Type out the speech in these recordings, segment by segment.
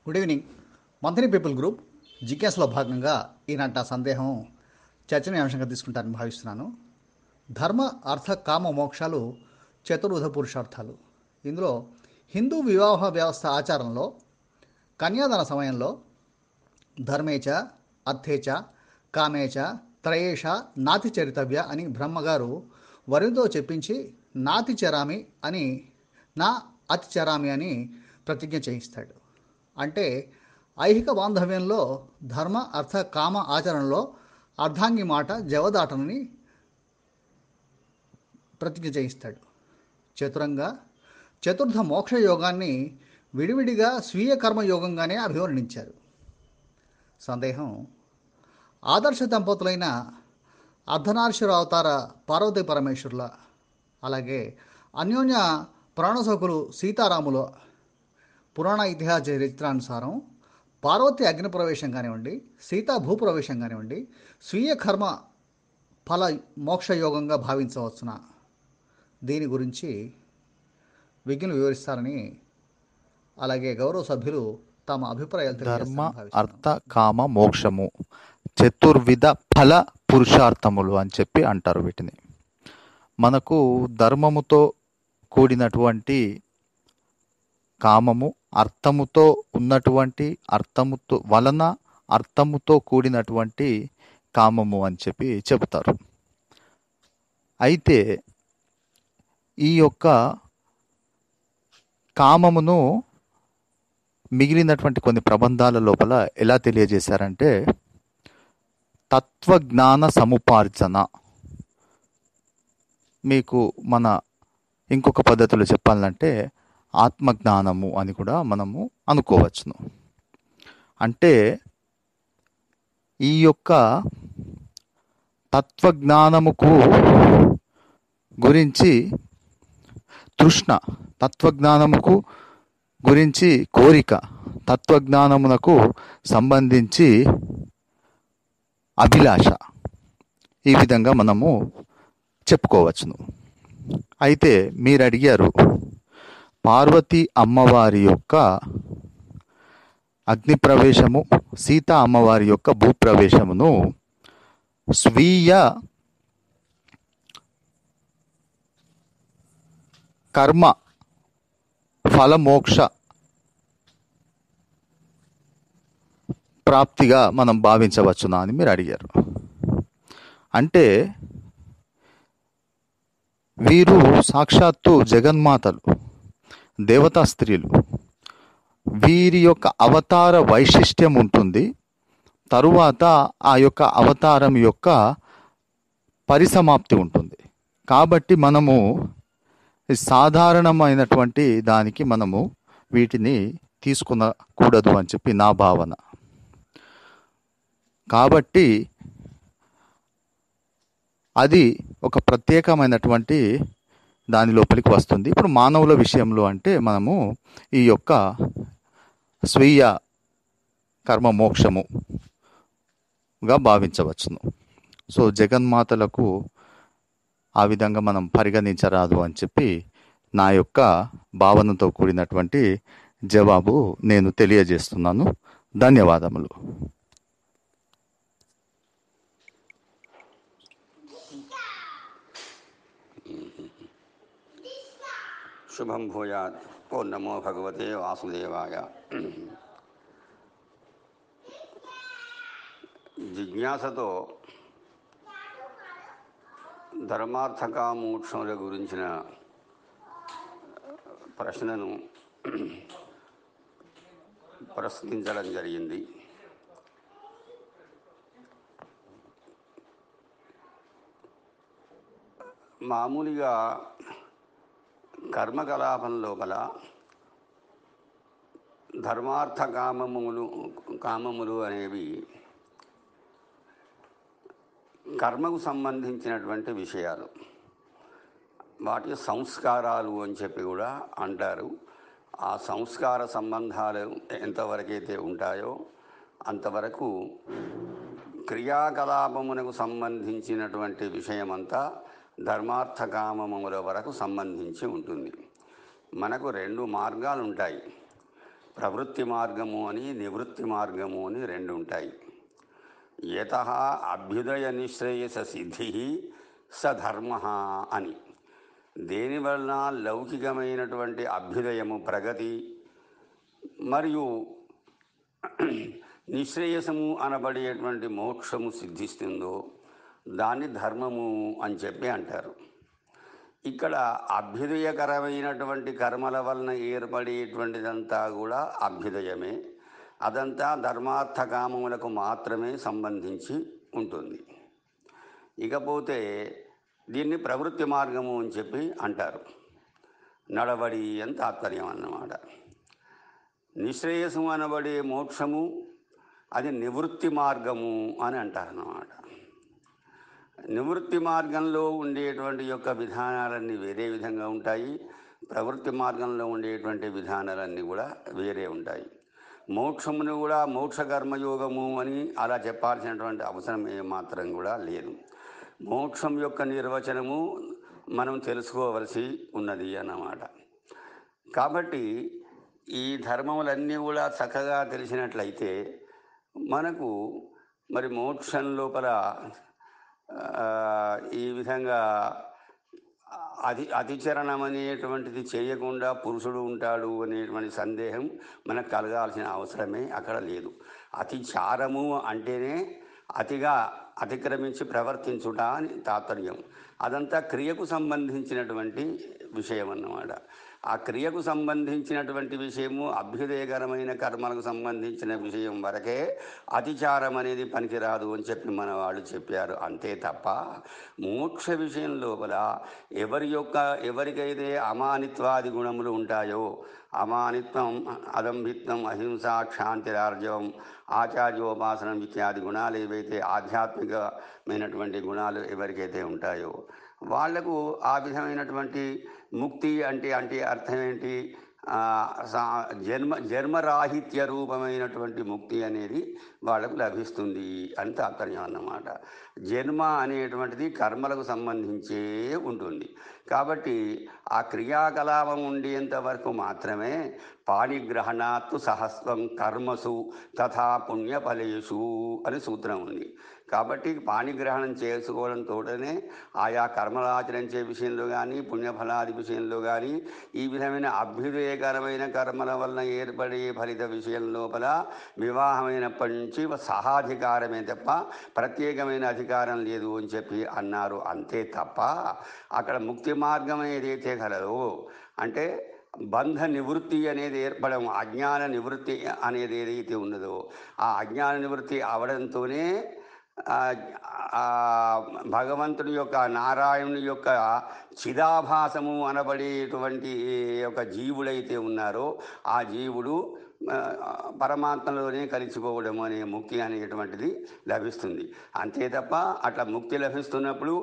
Good evening. మంత్రి people group జిజ్ఞాసలో భాగంగా ఈనాటి నా సందేహం చర్చనీయాంశంగా తీసుకుంటారని భావిస్తున్నాను. ధర్మ అర్థ కామ మోక్షాలు చతుర్విధ పురుషార్థాలు. ఇందులో హిందూ వివాహ వ్యవస్థ ఆచారంలో కన్యాదాన సమయంలో ధర్మేచ అర్థేచ కామేచ త్రయేష నాతి చరితవ్య అని బ్రహ్మగారు వరుడితో చెప్పించి నాతి చరామి అని నా అతి చరామి అని ప్రతిజ్ఞ చేయిస్తాడు. అంటే ఐహిక బాంధవ్యంలో ధర్మ అర్థ కామ ఆచరణలో అర్ధాంగి మాట జవదాటనని ప్రతిజ్ఞ చేయిస్తాడు. చతురంగా చతుర్థ మోక్ష యోగాన్ని విడివిడిగా స్వీయ కర్మయోగంగానే అభివర్ణించారు. సందేహం: ఆదర్శ దంపతులైన అర్ధనారీశ్వర అవతార పార్వతీ పరమేశ్వరుల, అలాగే అన్యోన్య ప్రాణసఖులు సీతారాముల పురాణ ఇతిహాస చరిత్రానుసారం పార్వతి అగ్నిప్రవేశం కానివ్వండి, సీతా భూప్రవేశం కానివ్వండి, స్వీయ కర్మ ఫల మోక్షయోగంగా భావించవచ్చున? దీని గురించి విజ్ఞులు వివరిస్తారని, అలాగే గౌరవ సభ్యులు తమ అభిప్రాయాలు ధర్మ తెలియజేస్తారని భావిస్తున్నాను. అర్థ కామ మోక్షము చతుర్విధ ఫల పురుషార్థములు అని చెప్పి అంటారు వీటిని. మనకు ధర్మముతో కూడినటువంటి కామము, అర్థముతో ఉన్నటువంటి అర్థముతో వలన అర్థముతో కూడినటువంటి కామము అని చెప్పి చెబుతారు. అయితే ఈ యొక్క కామమును మిగిలినటువంటి కొన్ని ప్రబంధాల లోపల ఎలా తెలియజేశారంటే, తత్వజ్ఞాన సముపార్జన. మీకు మన ఇంకొక పద్ధతిలో చెప్పాలంటే ఆత్మజ్ఞానము అని కూడా మనము అనుకోవచ్చును. అంటే ఈ యొక్క తత్వజ్ఞానముకు గురించి తృష్ణ, తత్వజ్ఞానముకు గురించి కోరిక, తత్వజ్ఞానమునకు సంబంధించి అభిలాష, ఈ విధంగా మనము చెప్పుకోవచ్చును. అయితే మీరు అడిగారు, పార్వతీ అమ్మవారి యొక్క అగ్నిప్రవేశము, సీతా అమ్మవారి యొక్క భూప్రవేశమును స్వీయ కర్మ ఫలమోక్ష ప్రాప్తిగా మనం భావించవచ్చునా అని మీరు అడిగారు. అంటే వీరు సాక్షాత్తు జగన్మాతలు, దేవతా స్త్రీలు. వీరి యొక్క అవతార వైశిష్ట్యం ఉంటుంది. తరువాత ఆ యొక్క అవతారం యొక్క పరిసమాప్తి ఉంటుంది. కాబట్టి మనము సాధారణమైనటువంటి దానికి మనము వీటిని తీసుకునకూడదు అని చెప్పి నా భావన. కాబట్టి అది ఒక ప్రత్యేకమైనటువంటి దాని లోపలికి వస్తుంది. ఇప్పుడు మానవుల విషయంలో అంటే మనము ఈ యొక్క స్వీయ కర్మ మోక్షముగా భావించవచ్చును. సో జగన్మాతలకు ఆ విధంగా మనం పరిగణించరాదు అని చెప్పి నా యొక్క భావనతో కూడినటువంటి జవాబు నేను తెలియజేస్తున్నాను. ధన్యవాదములు. శుభం భూయాత్. ఓం నమో భగవతే వాసుదేవాయ. జిజ్ఞాసతో ధర్మార్థకామోక్షముల గురించిన ప్రశ్నను ప్రశ్నించడం జరిగింది. మామూలుగా కర్మకలాపం లోపల ధర్మార్థ కామములు అనేవి కర్మకు సంబంధించినటువంటి విషయాలు. వాటి సంస్కారాలు అని చెప్పి కూడా అంటారు. ఆ సంస్కార సంబంధాలు ఎంతవరకైతే ఉంటాయో అంతవరకు క్రియాకలాపమునకు సంబంధించినటువంటి విషయమంతా ధర్మార్థ కామముల వరకు సంబంధించి ఉంటుంది. మనకు రెండు మార్గాలు ఉంటాయి. ప్రవృత్తి మార్గము అని, నివృత్తి మార్గము అని రెండు ఉంటాయి. యతః అభ్యుదయ నిశ్రేయస సిద్ధి స ధర్మ అని. దేనివలన లౌకికమైనటువంటి అభ్యుదయము, ప్రగతి మరియు నిశ్రేయసము అనబడేటువంటి మోక్షము సిద్ధిస్తుందో దాన్ని ధర్మము అని చెప్పి అంటారు. ఇక్కడ అభ్యుదయకరమైనటువంటి కర్మల వలన ఏర్పడేటువంటిదంతా కూడా అభ్యుదయమే. అదంతా ధర్మార్థ కామములకు మాత్రమే సంబంధించి ఉంటుంది. ఇకపోతే దీన్ని ప్రవృత్తి మార్గము అని చెప్పి అంటారు. నడవడి అని తాత్పర్యం అన్నమాట. నిశ్రేయసము అనబడే మోక్షము అది నివృత్తి మార్గము అని అంటారన్నమాట. నివృత్తి మార్గంలో ఉండేటువంటి యొక్క విధానాలన్నీ వేరే విధంగా ఉంటాయి. ప్రవృత్తి మార్గంలో ఉండేటువంటి విధానాలన్నీ కూడా వేరే ఉంటాయి. మోక్షమును కూడా మోక్ష కర్మయోగము అని అలా చెప్పాల్సినటువంటి అవసరం ఏమాత్రం కూడా లేదు. మోక్షం యొక్క నిర్వచనము మనం తెలుసుకోవలసి ఉన్నది అన్నమాట. కాబట్టి ఈ ధర్మములన్నీ కూడా చక్కగా తెలిసినట్లయితే మనకు మరి మోక్షం లోపల ఈ విధంగా అతిచరణం అనేటువంటిది చేయకుండా పురుషుడు ఉంటాడు అనేటువంటి సందేహం మనకు కలగాల్సిన అవసరమే అక్కడ లేదు. అతిచారము అంటేనే అతిగా అతిక్రమించి ప్రవర్తించుట అని తాత్పర్యం. అదంతా క్రియకు సంబంధించినటువంటి విషయం అన్నమాట. ఆ క్రియకు సంబంధించినటువంటి విషయము, అభ్యుదయకరమైన కర్మలకు సంబంధించిన విషయం వరకే అతిచారం అనేది పనికిరాదు అని చెప్పి మన వాళ్ళు చెప్పారు. అంతే తప్ప మోక్ష విషయం లోపల ఎవరికైతే అమానిత్వాది గుణములు ఉంటాయో, అమానిత్వం, అదంభిత్వం, అహింస, క్షాంతిరార్జవం, ఆచార్యోపాసనం ఇత్యాది గుణాలు ఏవైతే ఆధ్యాత్మికమైనటువంటి గుణాలు ఎవరికైతే ఉంటాయో వాళ్లకు ఆ విధమైనటువంటి ముక్తి అంటే అర్థం ఏంటి? జన్మరాహిత్య రూపమైనటువంటి ముక్తి అనేది వాళ్ళకు లభిస్తుంది అని తాత్పర్యం అన్నమాట. జన్మ అనేటువంటిది కర్మలకు సంబంధించే ఉంటుంది. కాబట్టి ఆ క్రియాకలాపం ఉండేంత వరకు మాత్రమే పాణిగ్రహణాత్తు సహస్వం కర్మసు తథా పుణ్యఫలేషు అని సూత్రం ఉంది. కాబట్టి పాణిగ్రహణం చేసుకోవడంతోనే ఆయా కర్మలు ఆచరించే విషయంలో కానీ, పుణ్యఫలాది విషయంలో కానీ, ఈ విధమైన అభ్యుదయకరమైన కర్మల వలన ఏర్పడే ఫలిత విషయం లోపల వివాహమైనప్పటి నుంచి సహాధికారమే తప్ప ప్రత్యేకమైన అధికారం లేదు అని చెప్పి అన్నారు. అంతే తప్ప అక్కడ ముక్తి మార్గం ఏదైతే కలదో అంటే బంధ నివృత్తి అనేది ఏర్పడము, అజ్ఞాన నివృత్తి అనేది ఏదైతే ఉన్నదో ఆ అజ్ఞాన నివృత్తి అవడంతోనే భగవంతుడి యొక్క, నారాయణుని యొక్క చిదాభాసము అనబడేటువంటి ఒక జీవుడైతే ఉన్నారో ఆ జీవుడు పరమాత్మలోనే కలిసిపోవడం అనే ముక్తి అనేటువంటిది లభిస్తుంది. అంతే తప్ప అట్లా ముక్తి లభిస్తున్నప్పుడు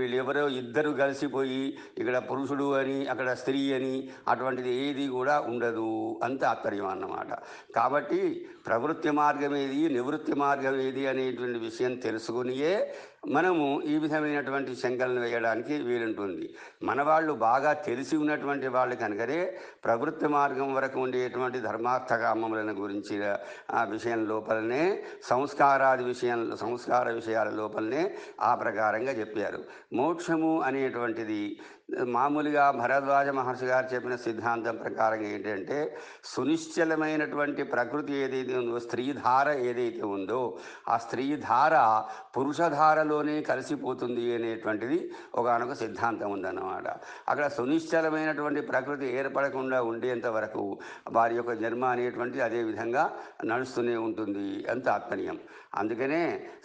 వీళ్ళెవరో ఇద్దరు కలిసిపోయి ఇక్కడ పురుషుడు అని అక్కడ స్త్రీ అని అటువంటిది ఏది కూడా ఉండదు అని తాత్పర్యం అన్నమాట. కాబట్టి ప్రవృత్తి మార్గం ఏది, నివృత్తి మార్గం ఏది అనేటువంటి విషయం తెలుసుకునియే మనము ఈ విధమైనటువంటి శంకలను వేయడానికి వీలుంటుంది. మన వాళ్ళు బాగా తెలిసి ఉన్నటువంటి వాళ్ళు కనుకనే ప్రవృత్తి మార్గం వరకు ఉండేటువంటి ధర్మార్థ కామములను గురించిన ఆ విషయం లోపలనే సంస్కార విషయాల లోపలనే ఆ ప్రకారంగా చెప్పారు. మోక్షము అనేటువంటిది మామూలుగా భరద్వాజ మహర్షి గారు చెప్పిన సిద్ధాంతం ప్రకారం ఏంటంటే సునిశ్చలమైనటువంటి ప్రకృతి ఏదైతే ఉందో, స్త్రీధార ఏదైతే ఉందో ఆ స్త్రీధార పురుషధారలోనే కలిసిపోతుంది అనేటువంటిది ఒకనొక సిద్ధాంతం ఉందన్నమాట. అక్కడ సునిశ్చలమైనటువంటి ప్రకృతి ఏర్పడకుండా ఉండేంత వరకు వారి యొక్క జన్మ అనేటువంటిది అదే విధంగా నడుస్తూనే ఉంటుంది అని తాత్పర్యం. అందుకనే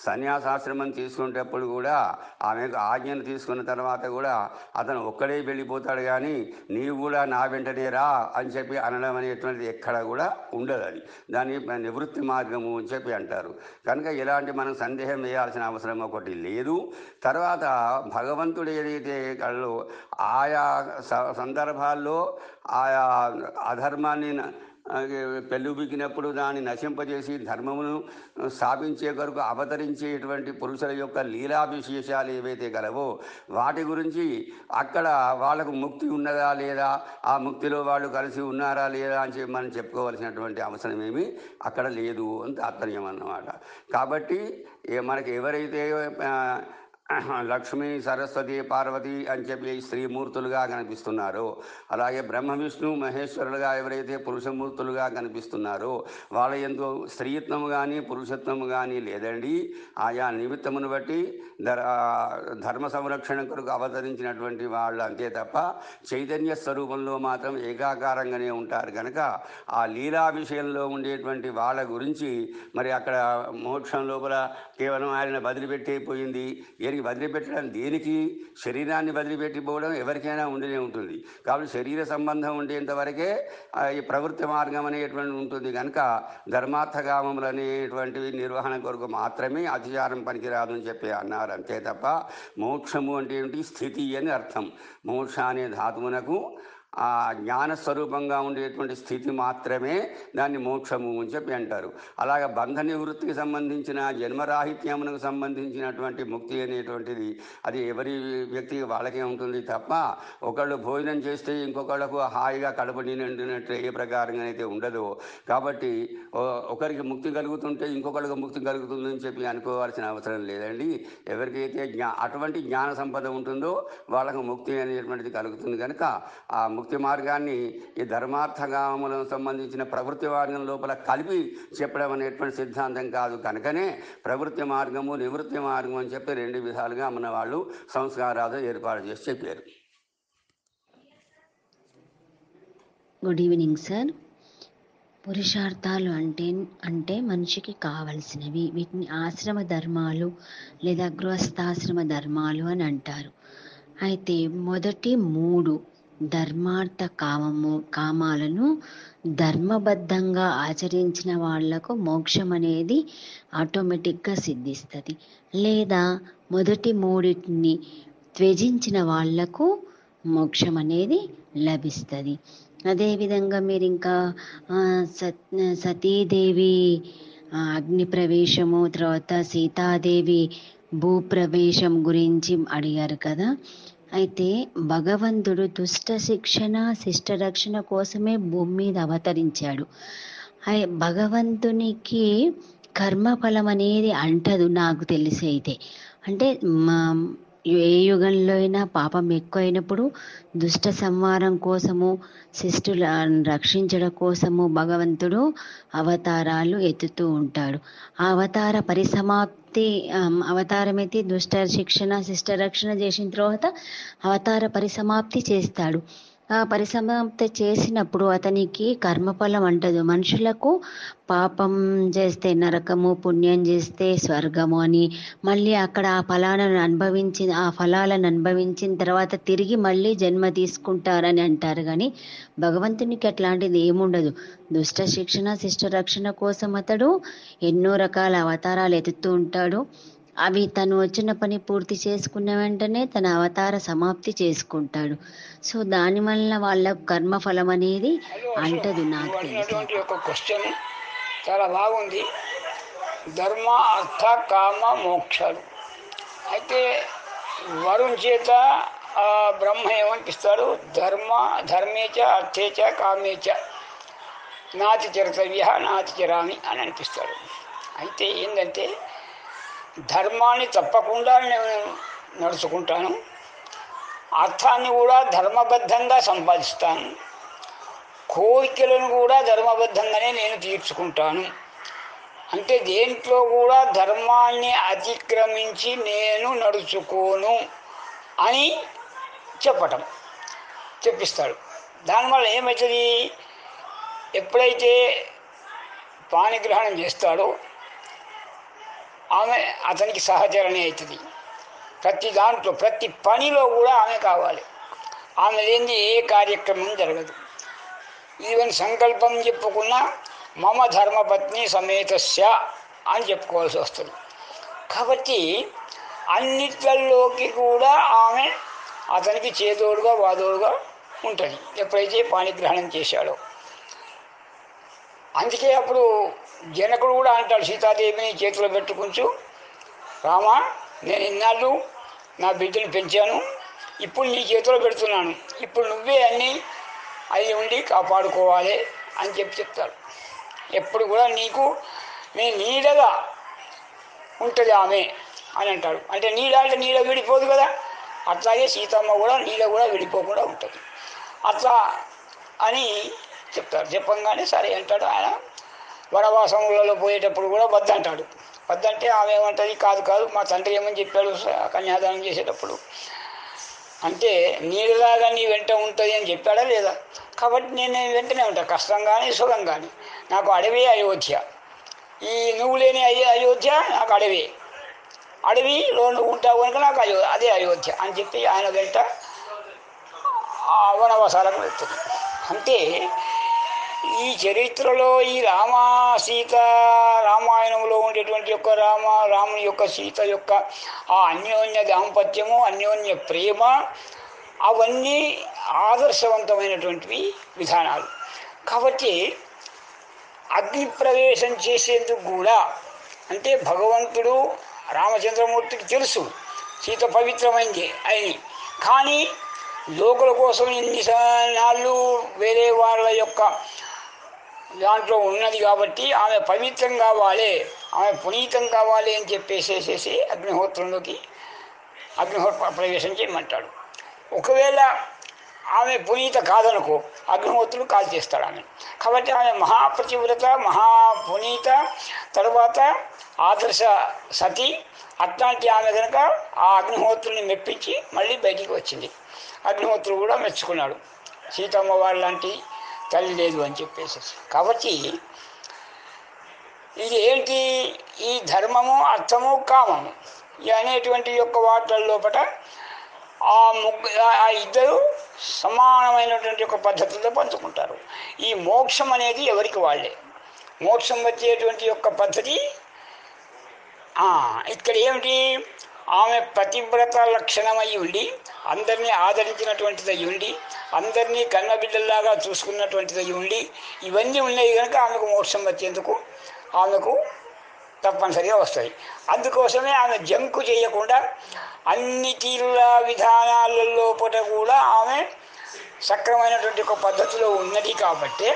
సన్యాసాశ్రమం తీసుకునేటప్పుడు కూడా ఆమెకు ఆజ్ఞను తీసుకున్న తర్వాత కూడా అతను ఒక్కడే వెళ్ళిపోతాడు, కానీ నీవు కూడా నా వెంటనే రా అని చెప్పి అనడం అనేటువంటిది ఎక్కడ కూడా ఉండదు. అది దాన్ని నివృత్తి మార్గము అని చెప్పి అంటారు. కనుక ఇలాంటి మనం సందేహం వేయాల్సిన అవసరం ఒకటి లేదు. తర్వాత భగవంతుడు ఏదైతే కళ్ళు ఆయా సందర్భాల్లో ఆయా అధర్మాన్ని పెళ్ళుబికినప్పుడు దాన్ని నశింపజేసి ధర్మమును స్థాపించే కొరకు అవతరించేటువంటి పురుషుల యొక్క లీలా విశేషాలు ఏవైతే గలవో వాటి గురించి అక్కడ వాళ్ళకు ముక్తి ఉన్నదా లేదా, ఆ ముక్తిలో వాళ్ళు కలిసి ఉన్నారా లేదా అని చెప్పి మనం చెప్పుకోవాల్సినటువంటి అవసరం ఏమీ అక్కడ లేదు అని తాత్పర్యం అన్నమాట. కాబట్టి మనకి ఎవరైతే లక్ష్మీ సరస్వతి పార్వతి అని చెప్పి స్త్రీమూర్తులుగా కనిపిస్తున్నారో, అలాగే బ్రహ్మ విష్ణు మహేశ్వరులుగా ఎవరైతే పురుషమూర్తులుగా కనిపిస్తున్నారో వాళ్ళ యందు స్త్రీత్వము కానీ పురుషత్వము కానీ లేదండి. ఆయా నిమిత్తమును బట్టి ధర్మ సంరక్షణ కొరకు అవతరించినటువంటి వాళ్ళు అంతే తప్ప చైతన్య స్వరూపంలో మాత్రం ఏకాకారంగానే ఉంటారు. కనుక ఆ లీలా విషయంలో ఉండేటువంటి వాళ్ళ గురించి మరి అక్కడ మోక్షం లోపల కేవలం ఆయన వదిలిపెట్టేపోయింది. వదిలిపెట్టడం దేనికి? శరీరాన్ని వదిలిపెట్టిపోవడం ఎవరికైనా ఉండినే ఉంటుంది. కాబట్టి శరీర సంబంధం ఉండేంత వరకే ఈ ప్రవృత్తి మార్గం అనేటువంటి ఉంటుంది. కనుక ధర్మార్థకామములు అనేటువంటివి నిర్వహణ కొరకు మాత్రమే అతిచారం పనికిరాదు అని చెప్పి అన్నారు. అంతే తప్ప మోక్షము అంటే ఏమిటి? స్థితి అని అర్థం. మోక్ష అనే ధాతువునకు ఆ జ్ఞానస్వరూపంగా ఉండేటువంటి స్థితి మాత్రమే దాన్ని మోక్షము అని చెప్పి అంటారు. అలాగే బంధ నివృత్తికి సంబంధించిన జన్మరాహిత్యమునకు సంబంధించినటువంటి ముక్తి అనేటువంటిది అది ఎవరి వ్యక్తికి వాళ్ళకే ఉంటుంది తప్ప ఒకళ్ళు భోజనం చేస్తే ఇంకొకళ్ళకు హాయిగా కడుపు నిండినట్టు ఏ ప్రకారంగా అయితే ఉండదో. కాబట్టి ఒకరికి ముక్తి కలుగుతుంటే ఇంకొకరికి ముక్తి కలుగుతుందని చెప్పి అనుకోవాల్సిన అవసరం లేదండి. ఎవరికైతే అటువంటి జ్ఞాన సంపద ఉంటుందో వాళ్ళకు ముక్తి అనేటువంటిది కలుగుతుంది. కనుక ఆ ముక్తి మార్గాన్ని ఈ ధర్మార్థకామములకు సంబంధించిన ప్రవృత్తి మార్గం లోపల కలిపి చెప్పడం అనేటువంటి సిద్ధాంతం కాదు. కనుకనే ప్రవృత్తి మార్గము నివృత్తి మార్గం అని చెప్పి రెండు విధాలుగా మన వాళ్ళు సంస్కారాలు ఏర్పాటు చేసి చెప్పారు. Good evening sir. పురుషార్థాలు అంటే మనిషికి కావలసినవి. వీటిని ఆశ్రమ ధర్మాలు లేదా గృహస్థాశ్రమ ధర్మాలు అని అంటారు. అయితే మొదటి 3 ధర్మార్థ కామాలను ధర్మబద్ధంగా ఆచరించిన వాళ్లకు మోక్షం అనేది ఆటోమేటిక్గా సిద్ధిస్తుంది. లేదా మొదటి 3 త్యజించిన వాళ్లకు మోక్షం అనేది లభిస్తుంది. అదేవిధంగా మీరు ఇంకా సతీదేవి అగ్ని ప్రవేశము, తర్వాత సీతాదేవి భూప్రవేశం గురించి అడిగారు కదా. అయితే భగవంతుడు దుష్ట శిక్షణ శిష్ట రక్షణ కోసమే భూమి మీద అవతరించాడు. భగవంతునికి కర్మఫలం అనేది అంటదు నాకు తెలిసి. అయితే అంటే ఏ యుగంలో అయినా పాపం ఎక్కువైనప్పుడు దుష్ట సంహారం కోసము శిష్టులను రక్షించడం కోసము భగవంతుడు అవతారాలు ఎత్తుతూ ఉంటాడు. ఆ అవతార పరిసమాప్తి అవతారమైతే దుష్ట శిక్షణ శిష్ట రక్షణ చేసిన తర్వాత అవతార పరిసమాప్తి చేస్తాడు. ఆ పరిసమాప్తి చేసినప్పుడు అతనికి కర్మఫలం అంటదు. మనుషులకు పాపం చేస్తే నరకము, పుణ్యం చేస్తే స్వర్గము అని మళ్ళీ అక్కడ ఆ ఫలాలను అనుభవించిన తర్వాత తిరిగి మళ్ళీ జన్మ తీసుకుంటారని అంటారు. కానీ భగవంతునికి అట్లాంటిది ఏముండదు. దుష్ట శిక్షణ శిష్ట రక్షణ కోసం అతడు ఎన్నో రకాల అవతారాలు ఎత్తుతూ ఉంటాడు. అవి తను వచ్చిన పని పూర్తి చేసుకున్న వెంటనే తన అవతార సమాప్తి చేసుకుంటాడు. సో దానివల్ల వాళ్ళ కర్మఫలం అనేది అంటదు నాకు తెలిసి. ఒక క్వశ్చన్ చాలా బాగుంది. ధర్మ అర్థ కామ మోక్షాలు. అయితే వరుణ్ చేత బ్రహ్మ ఏమనిపిస్తాడు? ధర్మేచ అర్థేచ కామేచ నాతి చరితవ్య నాతి చరామి అని అనిపిస్తాడు. అయితే ఏంటంటే ధర్మాన్ని తప్పకుండా నేను నడుచుకుంటాను, అర్థాన్ని కూడా ధర్మబద్ధంగా సంపాదిస్తాను, కోరికలను కూడా ధర్మబద్ధంగానే నేను తీర్చుకుంటాను. అంటే దేంట్లో కూడా ధర్మాన్ని అతిక్రమించి నేను నడుచుకోను అని చెప్పిస్తాడు. దానివల్ల ఏమవుతుంది? ఎప్పుడైతే పాణిగ్రహణం చేస్తాడో ఆమె అతనికి సహచరణి అవుతుంది. ప్రతి దాంట్లో ప్రతి పనిలో కూడా ఆమె కావాలి. ఆమె లేనిది ఏ కార్యక్రమం జరగదు. ఈవెన్ సంకల్పం చెప్పుకున్న మమ ధర్మపత్ని సమేతస్య అని చెప్పుకోవాల్సి వస్తుంది. కాబట్టి అన్నిట్లలోకి కూడా ఆమె అతనికి చేదోడుగా వాదోడుగా ఉంటుంది ఎప్పుడైతే పాణిగ్రహణం చేశాడో. అందుకే అప్పుడు జనకుడు కూడా అంటాడు సీతాదేవిని చేతిలో పెట్టుకుంటూ, రామా, నేను ఇన్నాళ్ళు నా బిడ్డను పెంచాను, ఇప్పుడు నీ చేతిలో పెడుతున్నాను, ఇప్పుడు నువ్వే అన్నీ అయి ఉండి కాపాడుకోవాలి అని చెప్తాడు. ఎప్పుడు కూడా నీకు నేను నీడగా ఉంటుంది ఆమె అని అంటాడు. అంటే నీడ అంటే నీడ విడిపోదు కదా, అట్లాగే సీతమ్మ కూడా నీడ కూడా విడిపోకుండా ఉంటుంది అట్లా అని చెప్తారు. చెప్పంగానే సరే అంటాడు ఆయన. వనవాసములలో పోయేటప్పుడు కూడా వద్దంటాడు. వద్దంటే ఆమె ఏమంటుంది, కాదు కాదు మా తండ్రి ఏమని చెప్పాడు కన్యాదానం చేసేటప్పుడు అంటే నీడలాగా నీ వెంట ఉంటుంది అని చెప్పాడా లేదా, కాబట్టి నేను వెంటనే ఉంటాను, కష్టం కానీ సుఖం కానీ. నాకు అడవి అయోధ్య, ఈ నువ్వు లేని అయోధ్య నాకు అడవిలో నువ్వు ఉంటావు కనుక నాకు అదే అయోధ్య అని చెప్పి ఆయన వెంట వనవాసాలకు వెళ్తుంది. అంటే ఈ చరిత్రలో ఈ రామ సీత రామాయణంలో ఉండేటువంటి యొక్క రాముని యొక్క సీత యొక్క ఆ అన్యోన్య దాంపత్యము, అన్యోన్య ప్రేమ, అవన్నీ ఆదర్శవంతమైనటువంటివి విధానాలు. కాబట్టి అగ్ని ప్రవేశం చేసేందుకు కూడా అంటే భగవంతుడు రామచంద్రమూర్తికి తెలుసు సీత పవిత్రమైంది అని, కానీ లోకుల కోసం ఇన్ని నాళ్ళు వేరే వాళ్ళ యొక్క దాంట్లో ఉన్నది కాబట్టి ఆమె పవిత్రం కావాలి, ఆమె పునీతం కావాలి అని చెప్పేసేసేసి అగ్నిహోత్రంలోకి అగ్నిహోత్ర ప్రవేశం చేయమంటాడు. ఒకవేళ ఆమె పునీత కాదనుకో అగ్నిహోత్రుడు కాల్ చేస్తాడు ఆమె. కాబట్టి ఆమె మహాప్రతివ్రత, మహాపునీత, తర్వాత ఆదర్శ సతి. అట్లాంటి ఆమె కనుక ఆ అగ్నిహోత్రుని మెప్పించి మళ్ళీ బయటికి వచ్చింది. అగ్నిహోత్రుడు కూడా మెచ్చుకున్నాడు, సీతమ్మ వారి లాంటి తల్లి లేదు అని చెప్పేసి. కాబట్టి ఇది ఏంటి, ఈ ధర్మము, అర్థము, కామము అనేటువంటి యొక్క వాటి లోపల ఆ ఇద్దరు సమానమైనటువంటి ఒక పద్ధతిలో పంచుకుంటారు. ఈ మోక్షం అనేది ఎవరికి వాళ్ళే. మోక్షం వచ్చేటువంటి యొక్క పద్ధతి ఇక్కడ ఏమిటి, ఆమె పతివ్రత లక్షణమై ఉండి అందరినీ ఆదరించినటువంటిది అయి ఉండి అందరినీ కన్నబిడ్డల్లాగా చూసుకున్నటువంటిది అయి ఉండి ఇవన్నీ ఉన్నాయి కనుక ఆమెకు మోక్షం వచ్చేందుకు ఆమెకు తప్పనిసరిగా వస్తుంది. అందుకోసమే ఆమె జంకు చేయకుండా అన్ని తీరుల విధానాలలో కూడా ఆమె సక్రమైనటువంటి ఒక పద్ధతిలో ఉన్నది కాబట్టి,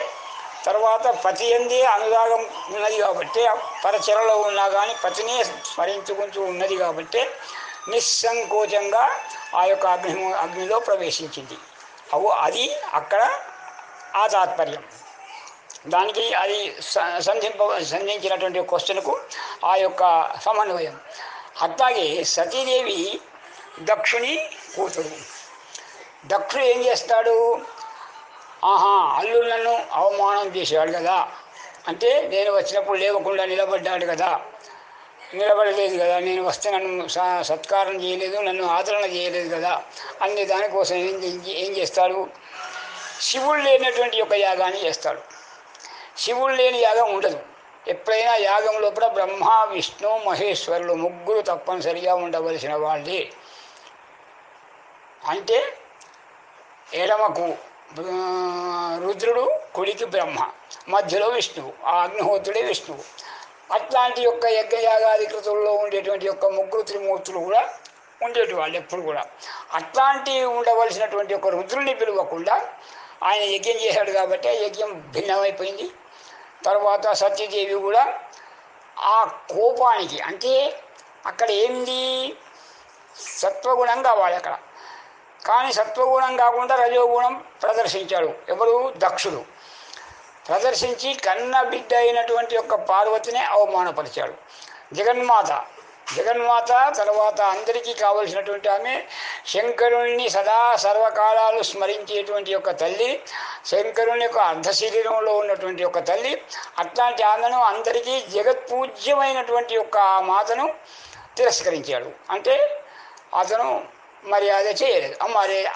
తర్వాత పతి అందే అనురాగం ఉన్నది కాబట్టి, పరచరలో ఉన్నా కానీ పతినే స్మరించుకుంటూ ఉన్నది కాబట్టి నిస్సంకోచంగా ఆ యొక్క అగ్నిలో ప్రవేశించింది. అక్కడ ఆ తాత్పర్యం. దానికి అది సంధించినటువంటి క్వశ్చన్కు ఆ యొక్క సమన్వయం. అట్లాగే సతీదేవి దక్షుని కూతురు. దక్షుడు ఏం చేస్తాడు, అల్లుడు నన్ను అవమానం చేశాడు కదా, అంటే నేను వచ్చినప్పుడు లేవకుండా నిలబడ్డాడు కదా, నిలబడలేదు కదా, నేను వస్తే నన్ను సత్కారం చేయలేదు, నన్ను ఆదరణ చేయలేదు కదా అనే దానికోసం ఏం చేస్తాడు, శివుడు లేనటువంటి యొక్క యాగాన్ని చేస్తాడు. శివుడు లేని యాగం ఉండదు. ఎప్పుడైనా యాగం లోపల బ్రహ్మ, విష్ణు, మహేశ్వరులు ముగ్గురు తప్పనిసరిగా ఉండవలసిన వాళ్ళే. అంటే ఎడమకు రుద్రుడు, కుడికి బ్రహ్మ, మధ్యలో విష్ణువు, ఆ అగ్నిహోత్రుడే విష్ణువు. అట్లాంటి యొక్క యజ్ఞయాగాధికృతుల్లో ఉండేటువంటి యొక్క ముగ్గురు త్రిమూర్తులు కూడా ఉండేటి వాళ్ళు ఎప్పుడు కూడా. అట్లాంటి ఉండవలసినటువంటి ఒక రుద్రుడిని పిలవకుండా ఆయన యజ్ఞం చేశాడు కాబట్టి ఆ యజ్ఞం భిన్నమైపోయింది. తర్వాత సత్యదేవి కూడా ఆ కోపానికి, అంటే అక్కడ ఏంది సత్వగుణం కావాలి అక్కడ, కానీ సత్వగుణం కాకుండా రజోగుణం ప్రదర్శించాడు ఎవరు, దక్షుడు. ప్రదర్శించి కన్న బిడ్డ అయినటువంటి యొక్క పార్వతిని అవమానపరిచాడు. జగన్మాత తర్వాత అందరికీ కావలసినటువంటి ఆమె, శంకరుణ్ణి సదా సర్వకాలాలు స్మరించేటువంటి యొక్క తల్లి, శంకరుని యొక్క అర్ధశరీరంలో ఉన్నటువంటి యొక్క తల్లి. అట్లాంటి ఆమెను అందరికీ జగత్పూజ్యమైనటువంటి యొక్క ఆ మాతను తిరస్కరించాడు. అంటే అతను మర్యాద చేయలేదు,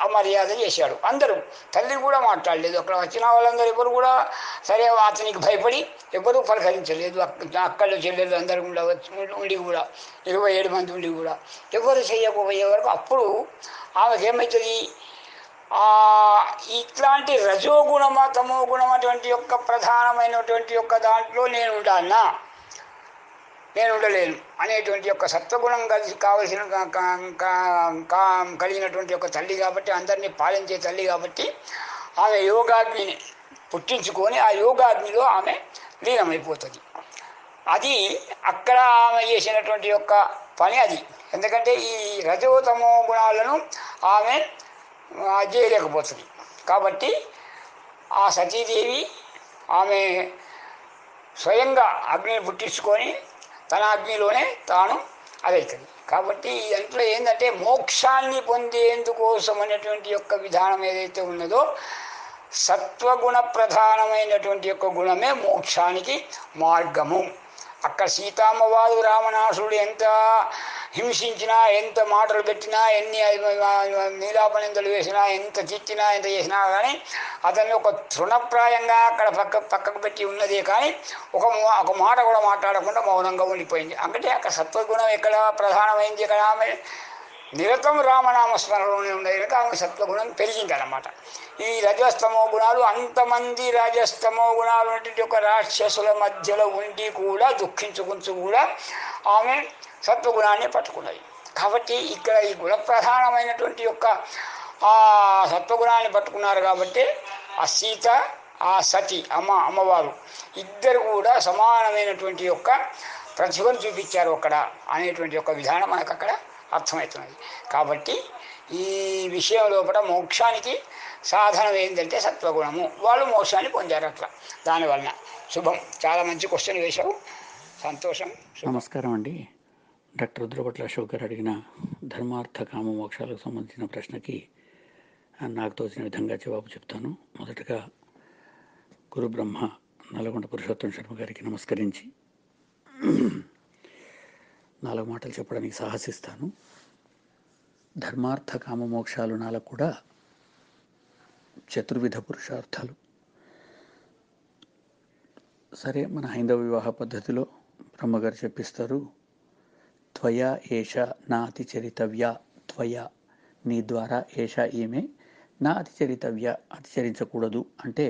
అమర్యాద చేశాడు. అందరూ, తల్లి కూడా మాట్లాడలేదు. అక్కడ వచ్చిన వాళ్ళందరూ ఎవరు కూడా సరే అతనికి భయపడి ఎవరూ పలకరించలేదు. అక్కలు చెల్లెలు అందరూ ఉండి కూడా 27 మంది ఉండి కూడా ఎవరు చేయకపోయే వరకు అప్పుడు ఆమెకి ఏమవుతుంది, ఆ ఇట్లాంటి రజోగుణమా తమో గుణం అటువంటి యొక్క ప్రధానమైనటువంటి యొక్క దాంట్లో నేను ఉంటానా, నేను ఉండలేను అనేటువంటి యొక్క సత్వగుణం కలిసి కావలసిన కలిగినటువంటి యొక్క తల్లి కాబట్టి, అందరినీ పాలించే తల్లి కాబట్టి ఆమె యోగాగ్నిని పుట్టించుకొని ఆ యోగాగ్నిలో ఆమె లీనమైపోతుంది. అది అక్కడ ఆమె చేసినటువంటి యొక్క పని అది. ఎందుకంటే ఈ రజోతమో గుణాలను ఆమె చేయలేకపోతుంది. కాబట్టి ఆ సతీదేవి ఆమె స్వయంగా అగ్నిని పుట్టించుకొని తన అగ్నిలోనే తాను అదవుతుంది. కాబట్టి ఈ దాంట్లో ఏంటంటే మోక్షాన్ని పొందేందుకోసం అనేటువంటి యొక్క విధానం ఏదైతే ఉన్నదో సత్వగుణ ప్రధానమైనటువంటి యొక్క గుణమే మోక్షానికి మార్గము. అక్కడ సీతామ్మవారు రావణాసురుడు ఎంత హింసించినా, ఎంత మాటలు పెట్టినా, ఎన్ని నీలాపనిందలు వేసినా, ఎంత తిట్టినా, ఎంత చేసినా కానీ అతన్ని ఒక తృణప్రాయంగా అక్కడ పక్కకు పెట్టి ఉన్నదే కానీ ఒక మాట కూడా మాట్లాడకుండా మౌనంగా ఉండిపోయింది. అంటే అక్కడ సత్వగుణం ఎక్కడ ప్రధానమైంది, ఇక్కడ ఆమె నిరతం రామనామస్మరణలోనే ఉండేది కనుక ఆమె సత్వగుణం పెరిగింది అన్నమాట. ఈ రజస్తమో గుణాలు అంతమంది రజస్తమో గుణాలు ఉన్నటువంటి ఒక రాక్షసుల మధ్యలో ఉండి కూడా దుఃఖించుకుంటూ కూడా ఆమె సత్వగుణాన్ని పట్టుకున్నది. కాబట్టి ఇక్కడ ఈ గుణ ప్రధానమైనటువంటి యొక్క ఆ సత్వగుణాన్ని పట్టుకున్నారు కాబట్టి ఆ సీత, ఆ సతి అమ్మవారు ఇద్దరు కూడా సమానమైనటువంటి యొక్క ప్రతిభను చూపించారు అక్కడ అనేటువంటి యొక్క విధానం మనకు అక్కడ అర్థమవుతున్నది. కాబట్టి ఈ విషయం లోపల మోక్షానికి సాధనం ఏంటంటే సత్వగుణము. వాళ్ళు మోక్షాన్ని పొందారు అట్లా. దానివలన శుభం. చాలా మంచి క్వశ్చన్ వేశావు, సంతోషం. నమస్కారం అండి. డాక్టర్ రుద్రపట్ల అశోక్ గారు అడిగిన ధర్మార్థ కామ మోక్షాలకు సంబంధించిన ప్రశ్నకి నాకు తోచిన విధంగా జవాబు చెప్తాను. మొదటగా గురు బ్రహ్మ నల్గొండ పురుషోత్తం శర్మ గారికి నమస్కరించి 4 మాటలు చెప్పడానికి సాహసిస్తాను. ధర్మార్థ కామ మోక్షాలు 4 కూడా చతుర్విధ పురుషార్థాలు. సరే, మన హైందవ వివాహ పద్ధతిలో బ్రహ్మగారు చెప్పిస్తారు, త్వయా ఏష నా అతిచరితవ్య, త్వయా నీ ద్వారా ఏష ఈమె, నా అతిచరితవ్య అతిచరించకూడదు. అంటే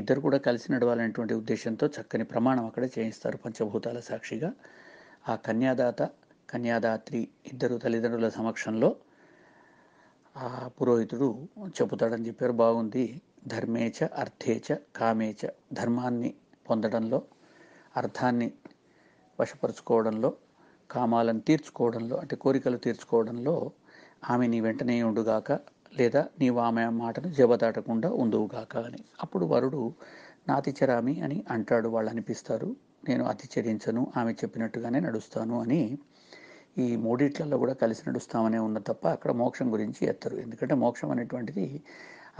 ఇద్దరు కూడా కలిసి నడవాలనేటువంటి ఉద్దేశంతో చక్కని ప్రమాణం అక్కడ చేయిస్తారు పంచభూతాల సాక్షిగా. ఆ కన్యాదాత కన్యాదాత్రి ఇద్దరు తల్లిదండ్రుల సమక్షంలో ఆ పురోహితుడు చెబుతాడని చెప్పారు. బాగుంది. ధర్మేచ అర్థేచ కామేచ, ధర్మాన్ని పొందడంలో, అర్థాన్ని వశపరుచుకోవడంలో, కామాలను తీర్చుకోవడంలో అంటే కోరికలు తీర్చుకోవడంలో ఆమె నీ వెంటనే ఉండుగాక, లేదా నీవు ఆమె మాటను జబదాటకుండా ఉందువుగాక అని. అప్పుడు వరుడు నాతిచరామి అని అంటాడు. వాళ్ళు అనిపిస్తారు, నేను అతిచరించను, ఆమె చెప్పినట్టుగానే నడుస్తాను అని. ఈ మూడిట్లలో కూడా కలిసి నడుస్తామనే ఉన్న తప్ప అక్కడ మోక్షం గురించి ఎత్తరు. ఎందుకంటే మోక్షం అనేటువంటిది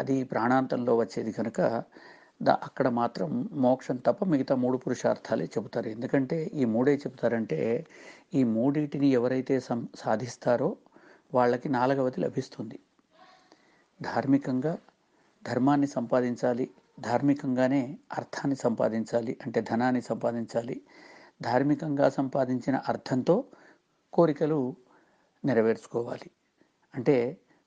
అది ప్రాణాంతంలో వచ్చేది కనుక అక్కడ మాత్రం మోక్షం తప్ప మిగతా 3 పురుషార్థాలే చెబుతారు. ఎందుకంటే ఈ 3 చెబుతారంటే ఈ మూడింటిని ఎవరైతే సాధిస్తారో వాళ్ళకి 4వది లభిస్తుంది. ధార్మికంగా ధర్మాన్ని సంపాదించాలి, ధార్మికంగానే అర్థాన్ని సంపాదించాలి అంటే ధనాన్ని సంపాదించాలి, ధార్మికంగా సంపాదించిన అర్థంతో కోరికలు నెరవేర్చుకోవాలి. అంటే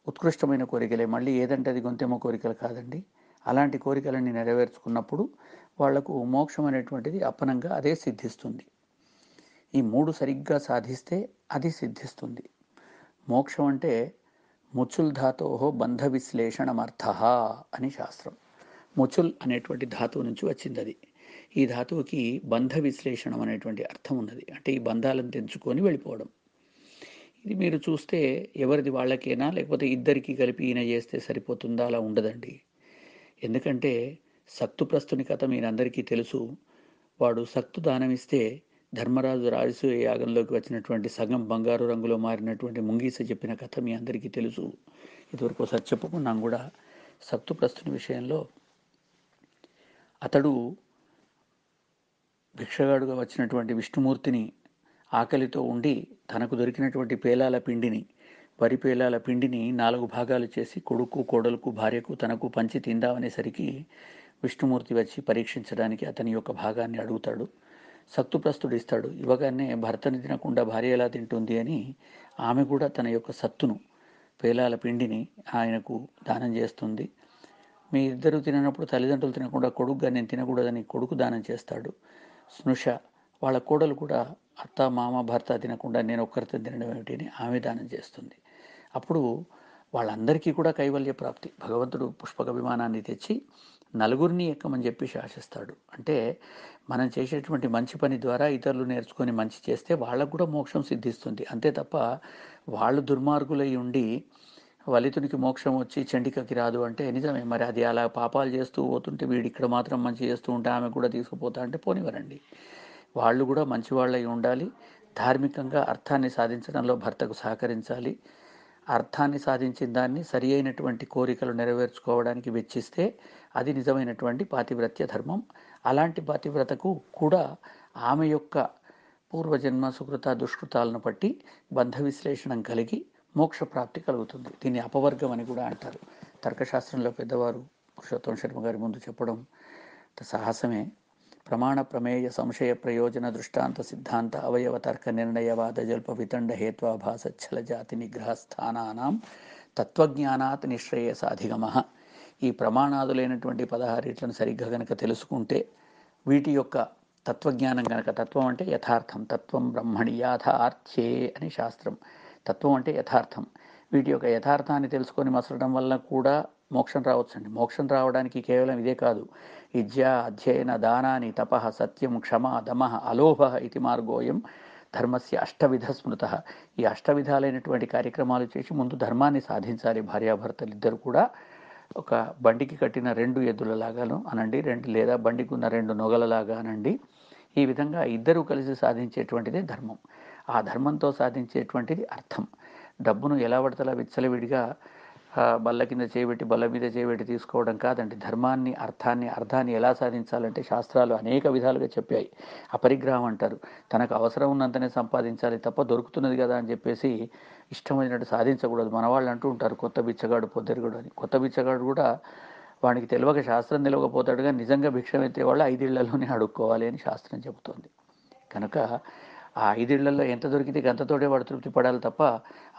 ఉత్కృష్టమైన కోరికలే, మళ్ళీ ఏదంటే అది గొంతెమ్మ కోరికలు కాదండి. అలాంటి కోరికలన్నీ నెరవేర్చుకున్నప్పుడు వాళ్లకు మోక్షం అనేటువంటిది అప్పనంగా అదే సిద్ధిస్తుంది. ఈ 3 సరిగ్గా సాధిస్తే అది సిద్ధిస్తుంది. మోక్షం అంటే ముచుల్ ధాతోహో బంధ విశ్లేషణమర్థ అని శాస్త్రం. ముచుల్ అనేటువంటి ధాతువు నుంచి వచ్చింది అది. ఈ ధాతువుకి బంధ విశ్లేషణం అనేటువంటి అర్థం ఉన్నది. అంటే ఈ బంధాలను తెంచుకొని వెళ్ళిపోవడం. ఇది మీరు చూస్తే ఎవరిది వాళ్ళకేనా, లేకపోతే ఇద్దరికి కలిపి ఈయన చేస్తే సరిపోతుందా? అలా ఉండదండి. ఎందుకంటే సక్తుప్రస్తుని కథ మీరందరికీ తెలుసు. వాడు సక్తు దానమిస్తే ధర్మరాజు రాజసూయ యాగంలోకి వచ్చినటువంటి సగం బంగారు రంగులో మారినటువంటి ముంగీస చెప్పిన కథ మీ అందరికీ తెలుసు. ఇదివరకు ఒకసారి చెప్పుకున్నాం కూడా. సక్తుప్రస్తుని విషయంలో అతడు భిక్షగాడుగా వచ్చినటువంటి విష్ణుమూర్తిని ఆకలితో ఉండి తనకు దొరికినటువంటి పేలాల పిండిని, వరి పేలాల పిండిని 4 భాగాలు చేసి కొడుకు, కోడలకు, భార్యకు, తనకు పంచి తిందామనేసరికి విష్ణుమూర్తి వచ్చి పరీక్షించడానికి అతని యొక్క భాగాన్ని అడుగుతాడు. సత్తుప్రస్తుడు ఇస్తాడు. ఇవ్వగానే భర్తని తినకుండా భార్య ఎలా తింటుంది అని ఆమె కూడా తన యొక్క సత్తును పేలాల పిండిని ఆయనకు దానం చేస్తుంది. మీ ఇద్దరు తిననప్పుడు తల్లిదండ్రులు తినకుండా కొడుకుగా నేను తినకూడదని కొడుకు దానం చేస్తాడు. స్నుష వాళ్ళ కోడలు కూడా అత్త మామ భర్త తినకుండా నేను ఒక్కరితో తినడం ఏమిటి అని ఆమె దానం చేస్తుంది. అప్పుడు వాళ్ళందరికీ కూడా కైవల్య ప్రాప్తి. భగవంతుడు పుష్పక విమానాన్ని తెచ్చి నలుగురిని ఎక్కమని చెప్పి శాసిస్తాడు. అంటే మనం చేసేటువంటి మంచి పని ద్వారా ఇతరులు నేర్చుకొని మంచి చేస్తే వాళ్ళకు కూడా మోక్షం సిద్ధిస్తుంది. అంతే తప్ప వాళ్ళు దుర్మార్గులై ఉండి వలితునికి మోక్షం వచ్చి చండికకి రాదు అంటే నిజమే. మరి అది అలా పాపాలు చేస్తూ పోతుంటే వీడు ఇక్కడ మాత్రం మంచి చేస్తూ ఉంటే ఆమె కూడా తీసుకుపోతా అంటే పోనివ్వరండి. వాళ్ళు కూడా మంచి వాళ్ళై ఉండాలి. ధార్మికంగా అర్థాన్ని సాధించడంలో భర్తకు సహకరించాలి. అర్థాన్ని సాధించిన దాన్ని సరి అయినటువంటి కోరికలు నెరవేర్చుకోవడానికి వెచ్చిస్తే అది నిజమైనటువంటి పాతివ్రత్య ధర్మం. అలాంటి పాతివ్రతకు కూడా ఆమె యొక్క పూర్వజన్మ సుకృత దుష్కృతాలను బట్టి బంధ విశ్లేషణం కలిగి మోక్షప్రాప్తి కలుగుతుంది. దీన్ని అపవర్గం అని కూడా అంటారు. తర్కశాస్త్రంలో పెద్దవారు పురుషోత్తమ శర్మ గారి ముందు చెప్పడం సాహసమే. ప్రమాణ ప్రమేయ సంశయ ప్రయోజన దృష్టాంత సిద్ధాంత అవయవ తర్క నిర్ణయవాద జల్ప వితండ హేత్వాభాసచ్చల జాతి నిగ్రహ స్థానానాం తత్వజ్ఞానాత్ నిశ్రేయసాధిగమ. ఈ ప్రమాణాదులైనటువంటి 16 సరిగ్గా గనక తెలుసుకుంటే వీటి యొక్క తత్వజ్ఞానం గనక, తత్వం అంటే యథార్థం, తత్వం బ్రహ్మణి యాథార్థ్యే అని శాస్త్రం. తత్వం అంటే యథార్థం. వీటి యొక్క యథార్థాన్ని తెలుసుకొని మసలడం వల్ల కూడా మోక్షం రావచ్చండి. మోక్షం రావడానికి కేవలం ఇదే కాదు. విద్య అధ్యయన దానాని తపః సత్యం క్షమ దమః అలోభ ఇది మార్గోయం ధర్మస్య అష్టవిధ స్మృత. ఈ అష్టవిధాలైనటువంటి కార్యక్రమాలు చేసి ముందు ధర్మాన్ని సాధించాలి. భార్యాభర్తలు ఇద్దరు కూడా ఒక బండికి కట్టిన 2 ఎద్దులలాగాను అనండి, లేదా బండికి ఉన్న 2 నొగలలాగా అనండి. ఈ విధంగా ఇద్దరూ కలిసి సాధించేటువంటిదే ధర్మం. ఆ ధర్మంతో సాధించేటువంటిది అర్థం. డబ్బును ఎలా పడతలా విచ్చలవిడిగా బల్ల కింద చేయబెట్టి బల్ల మీద చేయబెట్టి తీసుకోవడం కాదండి. ధర్మాన్ని అర్థాన్ని ఎలా సాధించాలంటే శాస్త్రాలు అనేక విధాలుగా చెప్పాయి. అపరిగ్రహం అంటారు. తనకు అవసరం ఉన్నంతనే సంపాదించాలి తప్ప దొరుకుతున్నది కదా అని చెప్పేసి ఇష్టమైనట్టు సాధించకూడదు. మన వాళ్ళు అంటూ ఉంటారు కొత్త బిచ్చగాడు పొద్దెరుగుడు అని. కొత్త బిచ్చగాడు కూడా వానికి తెలియక శాస్త్రం తెలియకపోతాడుగా నిజంగా భిక్షం ఎత్తేవాళ్ళు 5 ఇళ్లలోనే అడుక్కోవాలి అని శాస్త్రం చెబుతోంది. కనుక ఆ 5 ఇళ్లలో ఎంత దొరికితే గంతతోటే వాడు తృప్తి పడాలి తప్ప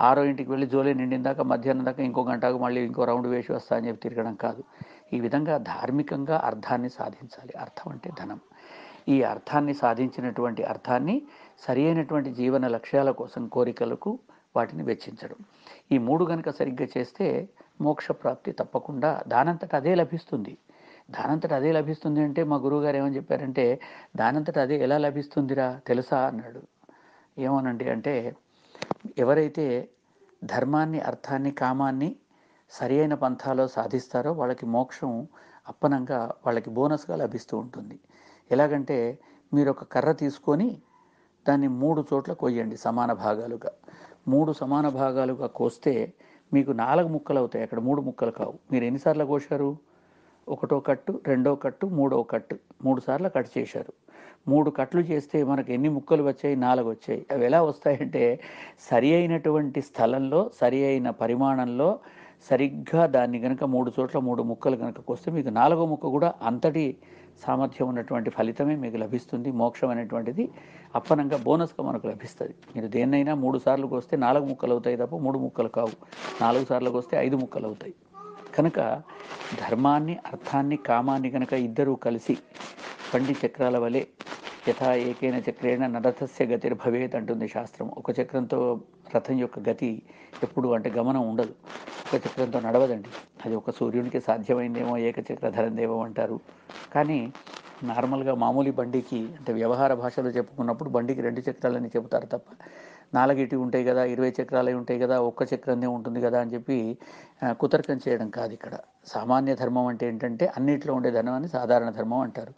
6వ ఇంటికి వెళ్ళి జోలే నిండిందాక మధ్యాహ్నం దాకా ఇంకో గంటకు మళ్ళీ ఇంకో రౌండ్ వేసి వస్తా అని చెప్పి తిరగడం కాదు. ఈ విధంగా ధార్మికంగా అర్థాన్ని సాధించాలి. అర్థం అంటే ధనం. ఈ అర్థాన్ని సాధించినటువంటి అర్థాన్ని సరి అయినటువంటి జీవన లక్ష్యాల కోసం కోరికలకు వాటిని వెచ్చించడం. ఈ 3 గనక సరిగ్గా చేస్తే మోక్షప్రాప్తి తప్పకుండా దానంతట అదే లభిస్తుంది. దానంతట అదే లభిస్తుంది అంటే మా గురువుగారు ఏమని చెప్పారంటే, దానంతట అదే ఎలా లభిస్తుందిరా తెలుసా అన్నాడు. ఏమోనండి అంటే, ఎవరైతే ధర్మాన్ని అర్థాన్ని కామాన్ని సరి అయిన పంథాలో సాధిస్తారో వాళ్ళకి మోక్షం అప్పనంగా వాళ్ళకి బోనస్గా లభిస్తూ ఉంటుంది. ఎలాగంటే మీరు ఒక కర్ర తీసుకొని దాన్ని 3 చోట్ల కొయ్యండి సమాన భాగాలుగా. 3 సమాన భాగాలుగా కోస్తే మీకు 4 ముక్కలు అవుతాయి, అక్కడ 3 ముక్కలు కావు. మీరు ఎన్నిసార్లు కోశారు? 1వ కట్టు, 2వ కట్టు, 3వ కట్టు, 3 సార్లు కట్ చేశారు. 3 కట్లు చేస్తే మనకు ఎన్ని ముక్కలు వచ్చాయి? 4 వచ్చాయి. అవి ఎలా వస్తాయంటే సరి అయినటువంటి స్థలంలో సరి అయిన పరిమాణంలో సరిగ్గా దాన్ని కనుక 3 చోట్ల 3 ముక్కలు కనుక కోస్తే మీకు 4వ ముక్క కూడా అంతటి సామర్థ్యం ఉన్నటువంటి ఫలితమే మీకు లభిస్తుంది. మోక్షం అనేటువంటిది అప్పనంగా బోనస్గా మనకు లభిస్తుంది. మీరు దేన్నైనా 3 సార్లు కోస్తే 4 ముక్కలు అవుతాయి తప్ప 3 ముక్కలు కావు. 4 సార్లు కోస్తే 5 ముక్కలు అవుతాయి. కనుక ధర్మాన్ని అర్థాన్ని కామాన్ని కనుక ఇద్దరూ కలిసి బండి చక్రాల వలె యథా ఏకైన చక్రేణ నరథస్య గతిర్భవేత్ అంటుంది శాస్త్రం. ఒక చక్రంతో రథం యొక్క గతి ఎప్పుడు అంటే గమనం ఉండదు. ఒక చక్రంతో నడవదండి. అది ఒక సూర్యునికి సాధ్యమైందేమో ఏకచక్రధరందేమో అంటారు. కానీ నార్మల్గా మామూలు బండికి అంటే వ్యవహార భాషలో చెప్పుకున్నప్పుడు బండికి 2 చక్రాలని చెబుతారు తప్ప 4 ఇటు ఉంటాయి కదా, 20 చక్రాలు ఉంటాయి కదా, ఒక్క చక్రందే ఉంటుంది కదా అని చెప్పి కుతర్కం చేయడం కాదు. ఇక్కడ సామాన్య ధర్మం అంటే ఏంటంటే అన్నిట్లో ఉండే ధర్మాన్ని సాధారణ ధర్మం అంటారు.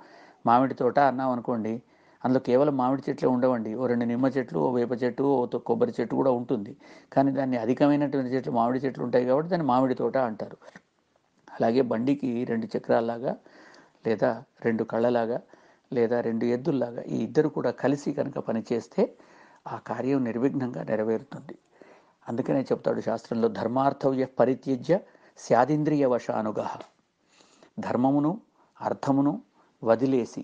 మామిడి తోట అన్నాం అనుకోండి, అందులో కేవలం మామిడి చెట్లే ఉండవండి. ఓ 2 నిమ్మ చెట్లు, ఓ వేప చెట్టు, ఓ కొబ్బరి చెట్టు కూడా ఉంటుంది. కానీ దాన్ని అధికమైనటువంటి చెట్లు మామిడి చెట్లు ఉంటాయి కాబట్టి దాన్ని మామిడి తోట అంటారు. అలాగే బండికి 2 చక్రాల్లాగా లేదా 2 కళ్ళలాగా లేదా 2 ఎద్దుల్లాగా ఈ ఇద్దరు కూడా కలిసి కనుక పనిచేస్తే ఆ కార్యం నిర్విఘ్నంగా నెరవేరుతుంది. అందుకనే చెప్తాడు శాస్త్రంలో ధర్మార్థవ్య పరిత్యజ్య స్యాదింద్రియ వశానుగ. ధర్మమును అర్థమును వదిలేసి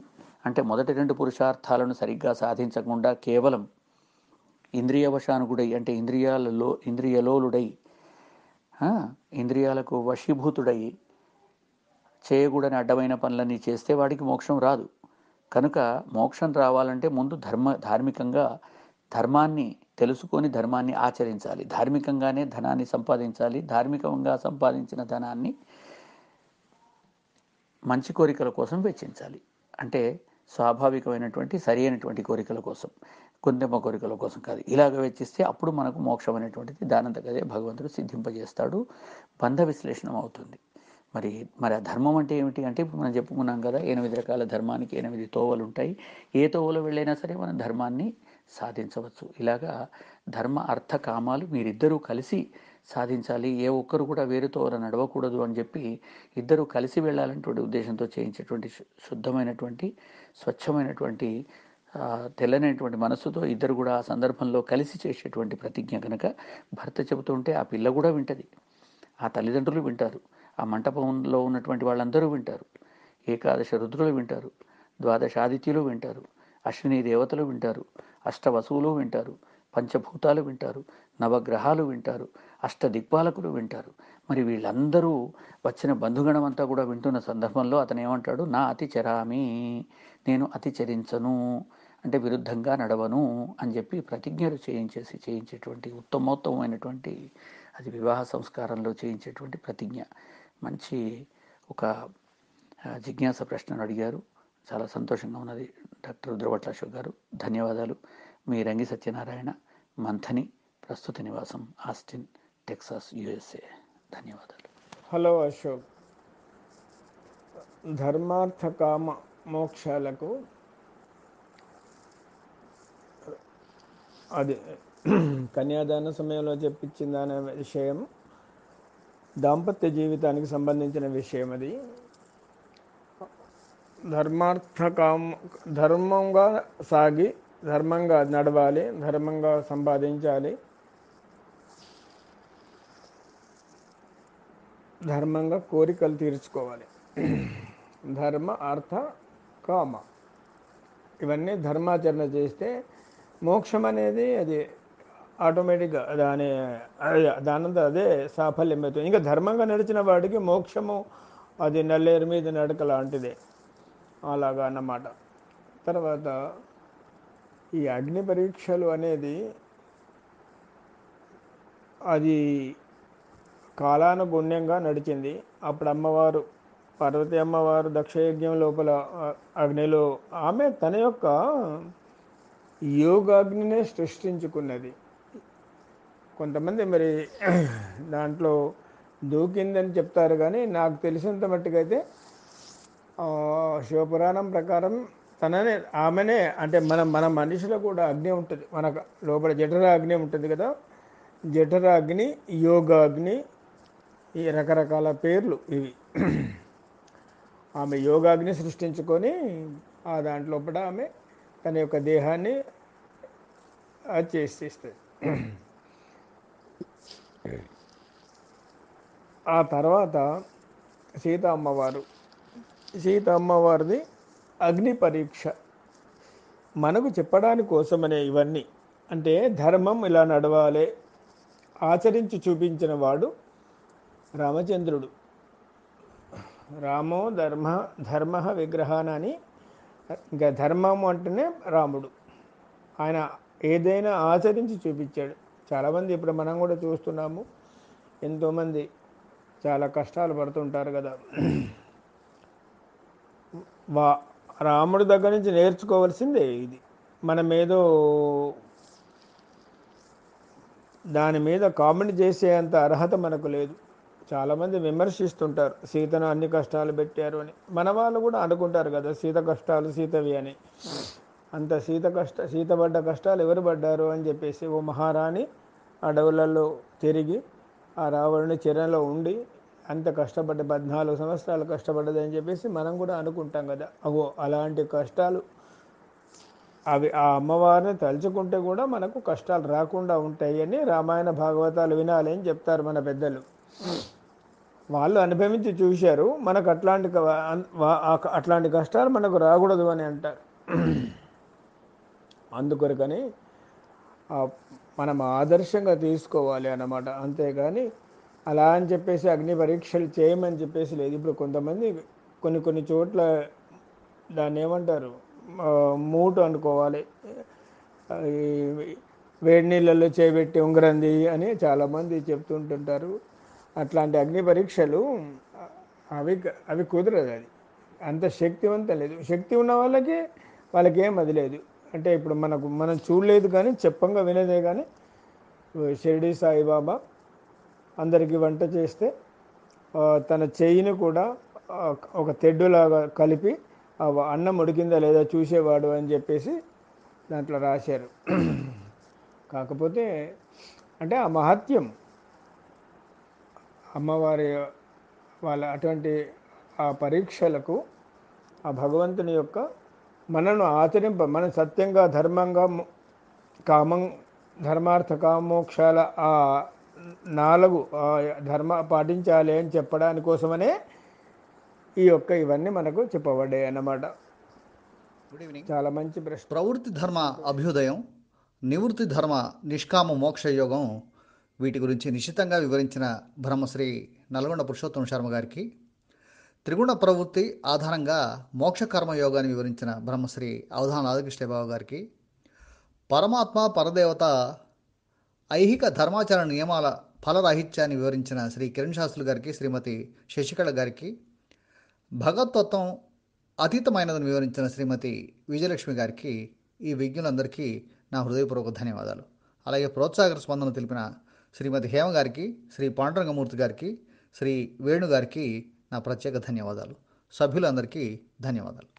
అంటే మొదటి 2 పురుషార్థాలను సరిగ్గా సాధించకుండా కేవలం ఇంద్రియవశానుగుడై అంటే ఇంద్రియలోలుడై ఆ, ఇంద్రియాలకు వశీభూతుడై చేయకూడని అడ్డమైన పనులన్నీ చేస్తే వాడికి మోక్షం రాదు. కనుక మోక్షం రావాలంటే ముందు ధార్మికంగా ధర్మాన్ని తెలుసుకొని ధర్మాన్ని ఆచరించాలి. ధార్మికంగానే ధనాన్ని సంపాదించాలి. ధార్మికంగా సంపాదించిన ధనాన్ని మంచి కోరికల కోసం వెచ్చించాలి. అంటే స్వాభావికమైనటువంటి సరి అయినటువంటి కోరికల కోసం, కొందెమ్మ కోరికల కోసం కాదు. ఇలాగ వెచ్చిస్తే అప్పుడు మనకు మోక్షం అనేటువంటిది దానంతకదే భగవంతుడు సిద్ధింపజేస్తాడు. బంధ విశ్లేషణం అవుతుంది. మరి మరి ఆ ధర్మం అంటే ఏమిటి అంటే, ఇప్పుడు మనం చెప్పుకున్నాం కదా, 8 రకాల ధర్మానికి 8 తోవలు ఉంటాయి. ఏ తోవలో వెళ్ళైనా సరే మనం ధర్మాన్ని సాధించవచ్చు. ఇలాగా ధర్మ అర్థ కామాలు మీరిద్దరూ కలిసి సాధించాలి. ఏ ఒక్కరు కూడా వేరే తోవల నడవకూడదు అని చెప్పి ఇద్దరూ కలిసి వెళ్ళాలనేటువంటి ఉద్దేశంతో చేయించేటువంటి శుద్ధమైనటువంటి స్వచ్ఛమైనటువంటి తెల్లనైనటువంటి మనస్సుతో ఇద్దరు కూడా ఆ సందర్భంలో కలిసి చేసేటువంటి ప్రతిజ్ఞ కనుక భర్త చెబుతుంటే ఆ పిల్ల కూడా వింటది, ఆ తల్లిదండ్రులు వింటారు, ఆ మంటపంలో ఉన్నటువంటి వాళ్ళందరూ వింటారు, ఏకాదశ రుద్రులు వింటారు, ద్వాదశాదిత్యులు వింటారు, అశ్విని దేవతలు వింటారు, అష్టవసువులు వింటారు, పంచభూతాలు వింటారు, నవగ్రహాలు వింటారు, అష్టదిక్పాలకులు వింటారు. మరి వీళ్ళందరూ వచ్చిన బంధుగణం అంతా కూడా వింటున్న సందర్భంలో అతను ఏమంటాడు, నా అతిచరామి, నేను అతిచరించను అంటే విరుద్ధంగా నడవను అని చెప్పి ప్రతిజ్ఞలు చేయించేటువంటి ఉత్తమోత్తమైనటువంటి అది వివాహ సంస్కారంలో చేయించేటువంటి ప్రతిజ్ఞ. మంచి ఒక జిజ్ఞాస ప్రశ్నను అడిగారు. చాలా సంతోషంగా ఉన్నది డాక్టర్ రుద్రభట్ల అశోక్ గారు. ధన్యవాదాలు. మీ రంగి సత్యనారాయణ, మంథని, ప్రస్తుత నివాసం ఆస్టిన్, టెక్సాస్, USA. ధన్యవాదాలు. హలో అశోక్. ధర్మార్థ కామ మోక్షాలకు అది కన్యాదాన సమయంలో చెప్పించింది అనే విషయం దాంపత్య జీవితానికి సంబంధించిన విషయం. అది ధర్మంగా సాగి ధర్మంగా నడవాలి, ధర్మంగా సంపాదించాలి, ధర్మంగా కోరికలు తీర్చుకోవాలి. ధర్మ అర్థ కామ ఇవన్నీ ధర్మాచరణ చేస్తే మోక్షం అనేది అది ఆటోమేటిక్గా దానంతా అదే సాఫల్యమవుతుంది. ఇంకా ధర్మంగా నడిచిన వాడికి మోక్షము అది నల్లేరు మీద నడక లాంటిదే, అలాగా అన్నమాట. తర్వాత ఈ అగ్ని పరీక్షలు అనేది అది కాలానుగుణ్యంగా నడిచింది. అప్పుడు అమ్మవారు పార్వతి అమ్మవారు దక్షయజ్ఞం లోపల అగ్నిలో ఆమె తన యొక్క యోగాగ్నినే సృష్టించుకున్నది. కొంతమంది మరి దాంట్లో దూకిందని చెప్తారు, కానీ నాకు తెలిసినంత మట్టుకైతే శివపురాణం ప్రకారం ఆమెనే అంటే మన మనిషిలో కూడా అగ్ని ఉంటుంది, మనకు లోపల జఠర అగ్ని ఉంటుంది కదా, జఠర అగ్ని, యోగాగ్ని, ఈ రకరకాల పేర్లు ఇవి. ఆమె యోగాగ్ని సృష్టించుకొని ఆ దాంట్లోపల ఆమె తన యొక్క దేహాన్ని చేసేస్తుంది. ఆ తర్వాత సీత అమ్మవారిది అగ్ని పరీక్ష మనకు చెప్పడానికి కోసమనే ఇవన్నీ. అంటే ధర్మం ఇలా నడవాలి ఆచరించి చూపించిన వాడు రామచంద్రుడు. రామో ధర్మ విగ్రహానని, ఇంకా ధర్మము అంటేనే రాముడు. ఆయన ఏదైనా ఆచరించి చూపించాడు. చాలామంది ఇప్పుడు మనం కూడా చూస్తున్నాము, ఎంతోమంది చాలా కష్టాలు పడుతుంటారు కదా. రాముడి దగ్గర నుంచి నేర్చుకోవాల్సిందే ఇది. మనం ఏదో దాని మీద కామెంట్ చేసేంత అర్హత మనకు లేదు. చాలామంది విమర్శిస్తుంటారు, సీతను అన్ని కష్టాలు పెట్టారు అని. మన వాళ్ళు కూడా అనుకుంటారు కదా, సీత కష్టాలు సీతవి అని. అంత సీత పడ్డ కష్టాలు ఎవరు పడ్డారు అని చెప్పేసి, ఓ మహారాణి అడవులలో తిరిగి ఆ రావణుని చెరలో ఉండి అంత కష్టపడ్డ 14 సంవత్సరాలు కష్టపడ్డది అని చెప్పేసి మనం కూడా అనుకుంటాం కదా. అలాంటి కష్టాలు అవి ఆ అమ్మవారిని తలుచుకుంటే కూడా మనకు కష్టాలు రాకుండా ఉంటాయి అని రామాయణ భాగవతాలు వినాలి అని చెప్తారు మన పెద్దలు. వాళ్ళు అనుభవించి చూశారు, మనకు అట్లాంటి కష్టాలు మనకు రాకూడదు అని అంటారు. అందుకొరకని మనం ఆదర్శంగా తీసుకోవాలి అన్నమాట. అంతేగాని అలా అని చెప్పేసి అగ్ని పరీక్షలు చేయమని చెప్పేసి లేదు. ఇప్పుడు కొంతమంది కొన్ని చోట్ల దాన్ని ఏమంటారు, మూటు అనుకోవాలి, ఈ వేడి నీళ్ళల్లో చేయబెట్టి ఉంగరంది అని చాలామంది చెప్తుంటుంటారు. అట్లాంటి అగ్ని పరీక్షలు అవి కుదరదు. అది అంత శక్తివంతం లేదు. శక్తి ఉన్న వాళ్ళకి ఏం అది లేదు. అంటే ఇప్పుడు మనం చూడలేదు కానీ చెప్పంగా వినేదే. కానీ షిరిడి సాయిబాబా అందరికీ వంట చేస్తే తన చెయ్యిని కూడా ఒక తెడ్డులాగా కలిపి అన్నం ఉడికిందా లేదా చూసేవాడు అని చెప్పేసి దాంట్లో రాశారు. కాకపోతే అంటే ఆ మహత్యం అమ్మవారి వాళ్ళ అటువంటి ఆ పరీక్షలకు ఆ భగవంతుని యొక్క మనను మనం సత్యంగా ధర్మంగా కామం ధర్మార్థ కామోక్షాల ఆ 4 ధర్మ పాటించాలి అని చెప్పడాని కోసమనే ఇవన్నీ మనకు చెప్పబడ్డాయి అన్నమాట. Good evening. చాలా మంచి ప్రశ్న. ప్రవృత్తి ధర్మ అభ్యుదయం, నివృత్తి ధర్మ నిష్కామ మోక్ష యోగం, వీటి గురించి నిశ్చితంగా వివరించిన బ్రహ్మశ్రీ నల్గొండ పురుషోత్తమ శర్మ గారికి, త్రిగుణ ప్రవృత్తి ఆధారంగా మోక్ష కర్మ యోగాన్ని వివరించిన బ్రహ్మశ్రీ అవధాన రాధాకృష్ణబాబు గారికి, పరమాత్మ పరదేవత ఐహిక ధర్మాచరణ నియమాల ఫలరాహిత్యాన్ని వివరించిన శ్రీ కిరణ్ శాస్త్రులు గారికి, శ్రీమతి శశికళ గారికి, భగవతత్వం అతీతమైనదని వివరించిన శ్రీమతి విజయలక్ష్మి గారికి, ఈ విజ్ఞులందరికీ నా హృదయపూర్వక ధన్యవాదాలు. అలాగే ప్రోత్సాహక స్పందన తెలిపిన శ్రీమతి హేమ గారికి, శ్రీ పాండురంగమూర్తి గారికి, శ్రీ వేణు గారికి నా ప్రత్యేక ధన్యవాదాలు. సభ్యులందరికీ ధన్యవాదాలు.